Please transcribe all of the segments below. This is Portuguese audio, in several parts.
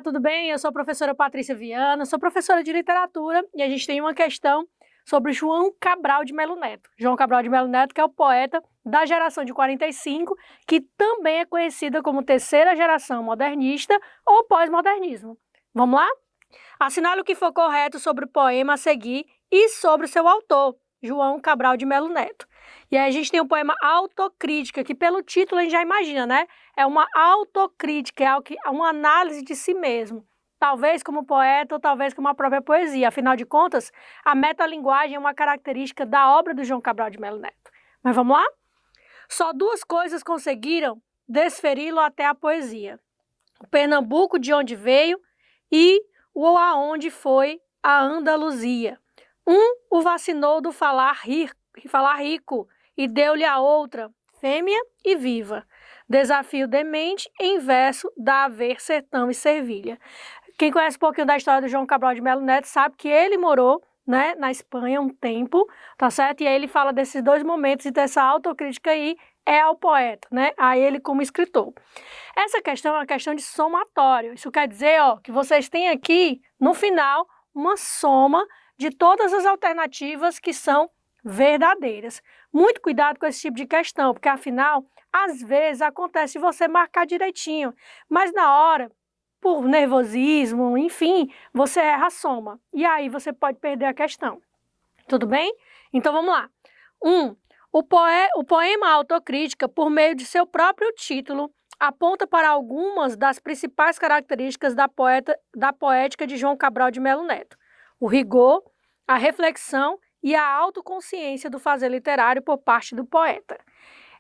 Olá, tudo bem? Eu sou a professora Patrícia Viana, sou professora de literatura e a gente tem uma questão sobre João Cabral de Melo Neto. João Cabral de Melo Neto, que é o poeta da geração de 45, que também é conhecida como terceira geração modernista ou pós-modernismo. Vamos lá? Assinale o que for correto sobre o poema a seguir e sobre o seu autor, João Cabral de Melo Neto. E aí a gente tem o poema Autocrítica, que pelo título a gente já imagina, né? É uma autocrítica, é uma análise de si mesmo. Talvez como poeta ou talvez como a própria poesia. Afinal de contas, a metalinguagem é uma característica da obra do João Cabral de Melo Neto. Mas vamos lá? Só duas coisas conseguiram desferi-lo até a poesia. O Pernambuco de onde veio e o aonde foi a Andaluzia. O vacinou do falar rico e deu-lhe a outra, fêmea e viva. Desafio demente em verso da haver sertão e servilha. Quem conhece um pouquinho da história do João Cabral de Melo Neto sabe que ele morou, né, na Espanha um tempo, tá certo? E aí ele fala desses dois momentos e dessa autocrítica aí é ao poeta, né? A ele como escritor. Essa questão é uma questão de somatório. Isso quer dizer, ó, que vocês têm aqui, no final, uma soma de todas as alternativas que são verdadeiras. Muito cuidado com esse tipo de questão, porque afinal, às vezes acontece de você marcar direitinho, mas na hora, por nervosismo, enfim, você erra a soma. E aí você pode perder a questão. Tudo bem? Então vamos lá. O poema Autocrítica, por meio de seu próprio título, aponta para algumas das principais características da poética de João Cabral de Melo Neto. O rigor, a reflexão e a autoconsciência do fazer literário por parte do poeta.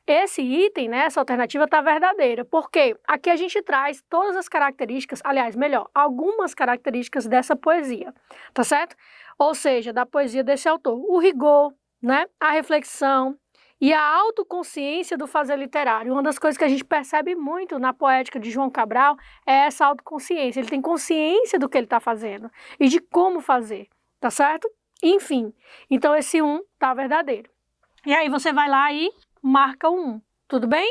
Esse item, né, essa alternativa está verdadeira, porque aqui a gente traz todas as características, aliás, melhor, algumas características dessa poesia, tá certo? Ou seja, da poesia desse autor. O rigor, né, a reflexão e a autoconsciência do fazer literário. Uma das coisas que a gente percebe muito na poética de João Cabral é essa autoconsciência. Ele tem consciência do que ele está fazendo e de como fazer, tá certo? Enfim, então esse tá verdadeiro. E aí você vai lá e marca o 1, tudo bem?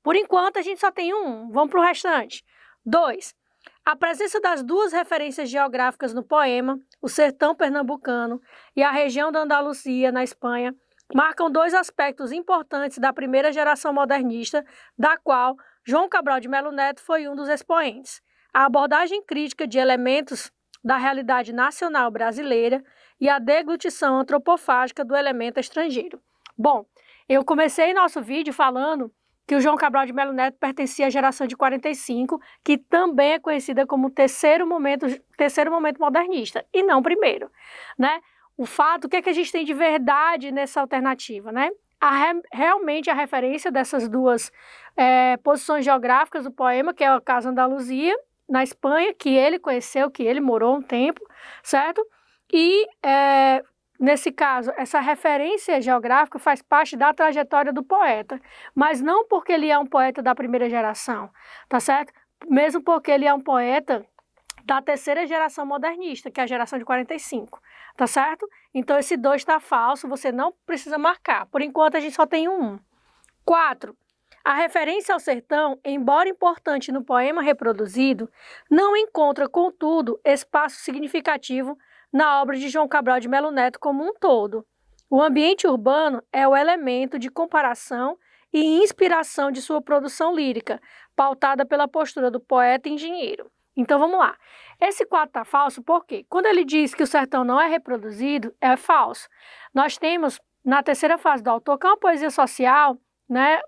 Por enquanto a gente só tem um, vamos para o restante. 2. A presença das duas referências geográficas no poema, o sertão pernambucano e a região da Andaluzia, na Espanha, marcam dois aspectos importantes da primeira geração modernista, da qual João Cabral de Melo Neto foi um dos expoentes. A abordagem crítica de elementos da realidade nacional brasileira e a deglutição antropofágica do elemento estrangeiro. Bom, eu comecei nosso vídeo falando que o João Cabral de Melo Neto pertencia à geração de 45, que também é conhecida como terceiro momento modernista, e não primeiro, né? O que é que a gente tem de verdade nessa alternativa, né? Realmente a referência dessas duas posições geográficas do poema, que é o caso Andaluzia, na Espanha, que ele conheceu, que ele morou um tempo, certo? E, nesse caso, essa referência geográfica faz parte da trajetória do poeta, mas não porque ele é um poeta da primeira geração, tá certo? Mesmo porque ele é um poeta da terceira geração modernista, que é a geração de 45, tá certo? Então esse 2 está falso, você não precisa marcar. Por enquanto a gente só tem um. 4. A referência ao sertão, embora importante no poema reproduzido, não encontra, contudo, espaço significativo na obra de João Cabral de Melo Neto como um todo. O ambiente urbano é o elemento de comparação e inspiração de sua produção lírica, pautada pela postura do poeta engenheiro. Então vamos lá. Esse 4 está falso por quê? Quando ele diz que o sertão não é reproduzido, é falso. Nós temos, na terceira fase do autor, que é uma poesia social, né?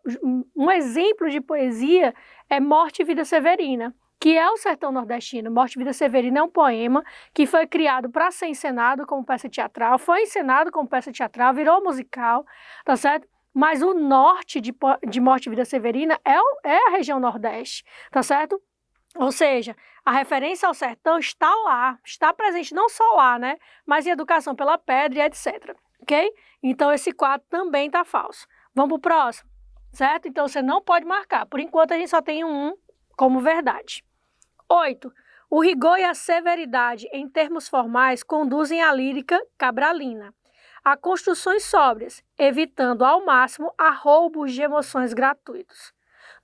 Um exemplo de poesia é Morte e Vida Severina, que é o sertão nordestino. Morte e Vida Severina é um poema que foi criado para ser encenado como peça teatral, foi encenado como peça teatral, virou musical, tá certo? Mas o norte de Morte e Vida Severina é a região nordeste, tá certo? Ou seja, a referência ao sertão está lá, está presente não só lá, né? Mas em Educação pela Pedra e etc. Ok? Então esse 4 também está falso. Vamos para o próximo, certo? Então você não pode marcar. Por enquanto a gente só tem um como verdade. 8. O rigor e a severidade em termos formais conduzem a lírica cabralina a construções sóbrias, evitando ao máximo a roubos de emoções gratuitos.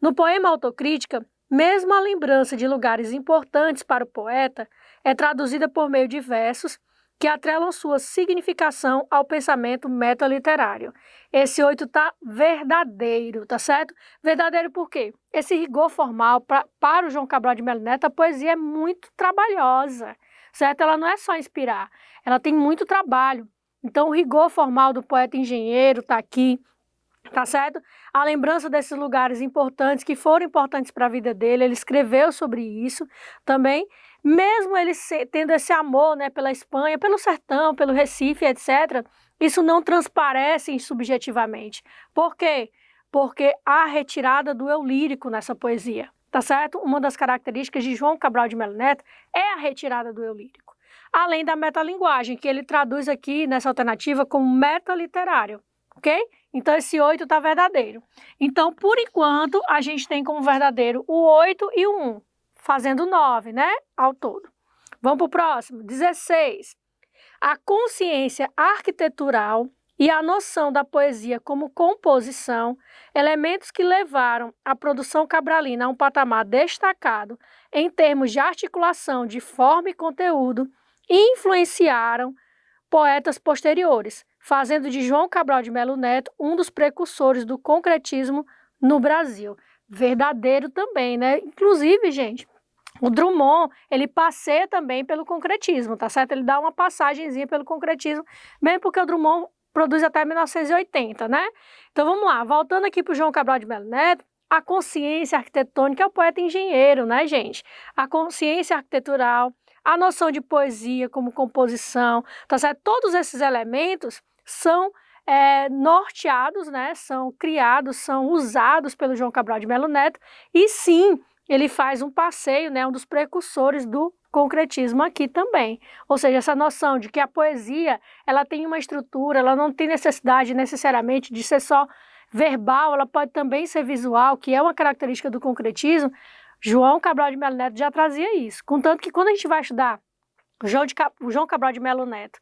No poema Autocrítica, mesmo a lembrança de lugares importantes para o poeta é traduzida por meio de versos que atrelam sua significação ao pensamento metaliterário. Esse 8 tá verdadeiro, tá certo? Verdadeiro por quê? Esse rigor formal para o João Cabral de Melo Neto, a poesia é muito trabalhosa, certo? Ela não é só inspirar, ela tem muito trabalho. Então, o rigor formal do poeta engenheiro tá aqui, tá certo? A lembrança desses lugares importantes, que foram importantes para a vida dele, ele escreveu sobre isso também. Mesmo ele tendo esse amor, né, pela Espanha, pelo sertão, pelo Recife, etc., isso não transparece subjetivamente. Por quê? Porque há retirada do eu lírico nessa poesia, tá certo? Uma das características de João Cabral de Melo Neto é a retirada do eu lírico. Além da metalinguagem, que ele traduz aqui nessa alternativa como metaliterário, ok? Então, esse 8 está verdadeiro. Então, por enquanto, a gente tem como verdadeiro o 8 e o 1. Fazendo 9, né, ao todo. Vamos para o próximo, 16. A consciência arquitetural e a noção da poesia como composição, elementos que levaram a produção cabralina a um patamar destacado em termos de articulação de forma e conteúdo, influenciaram poetas posteriores, fazendo de João Cabral de Melo Neto um dos precursores do concretismo no Brasil. Verdadeiro também, né? Inclusive, gente, o Drummond, ele passeia também pelo concretismo, tá certo? Ele dá uma passagenzinha pelo concretismo, mesmo porque o Drummond produz até 1980, né? Então vamos lá, voltando aqui para o João Cabral de Melo Neto, a consciência arquitetônica é o poeta engenheiro, né, gente? A consciência arquitetural, a noção de poesia como composição, tá certo? Todos esses elementos são norteados, né? São criados, são usados pelo João Cabral de Melo Neto, e sim, ele faz um passeio, né, um dos precursores do concretismo aqui também. Ou seja, essa noção de que a poesia, ela tem uma estrutura, ela não tem necessidade necessariamente de ser só verbal, ela pode também ser visual, que é uma característica do concretismo. João Cabral de Melo Neto já trazia isso. Contanto que quando a gente vai estudar o João Cabral de Melo Neto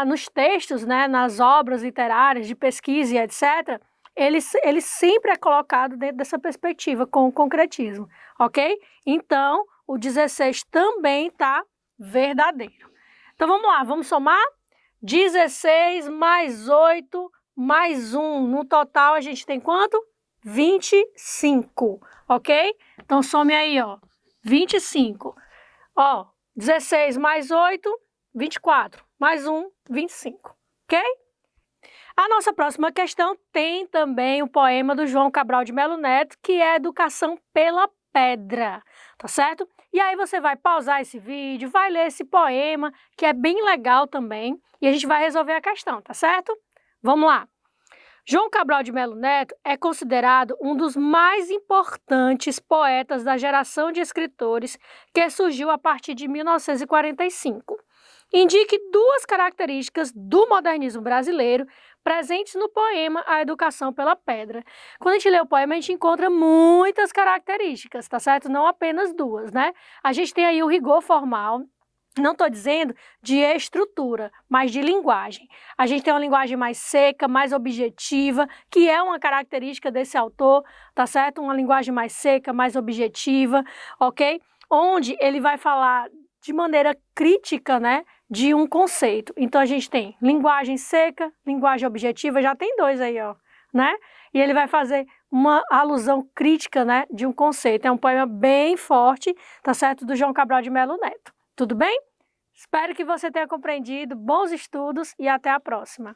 nos textos, né, nas obras literárias de pesquisa e etc., ele sempre é colocado dentro dessa perspectiva com o concretismo, ok? Então, o 16 também está verdadeiro. Então, vamos lá, vamos somar? 16 mais 8 mais 1. No total, a gente tem quanto? 25, ok? Então, some aí, ó, 25. Ó, 16 mais 8, 24. Mais 1, 25, ok? A nossa próxima questão tem também o poema do João Cabral de Melo Neto, que é Educação pela Pedra, tá certo? E aí você vai pausar esse vídeo, vai ler esse poema, que é bem legal também, e a gente vai resolver a questão, tá certo? Vamos lá. João Cabral de Melo Neto é considerado um dos mais importantes poetas da geração de escritores que surgiu a partir de 1945. Indique duas características do modernismo brasileiro presentes no poema A Educação pela Pedra. Quando a gente lê o poema, a gente encontra muitas características, tá certo? Não apenas duas, né? A gente tem aí o rigor formal, não estou dizendo de estrutura, mas de linguagem. A gente tem uma linguagem mais seca, mais objetiva, que é uma característica desse autor, tá certo? Uma linguagem mais seca, mais objetiva, ok? Onde ele vai falar de maneira crítica, né, de um conceito. Então, a gente tem linguagem seca, linguagem objetiva, já tem dois aí, ó, né? E ele vai fazer uma alusão crítica, né, de um conceito. É um poema bem forte, tá certo? Do João Cabral de Melo Neto. Tudo bem? Espero que você tenha compreendido. Bons estudos e até a próxima.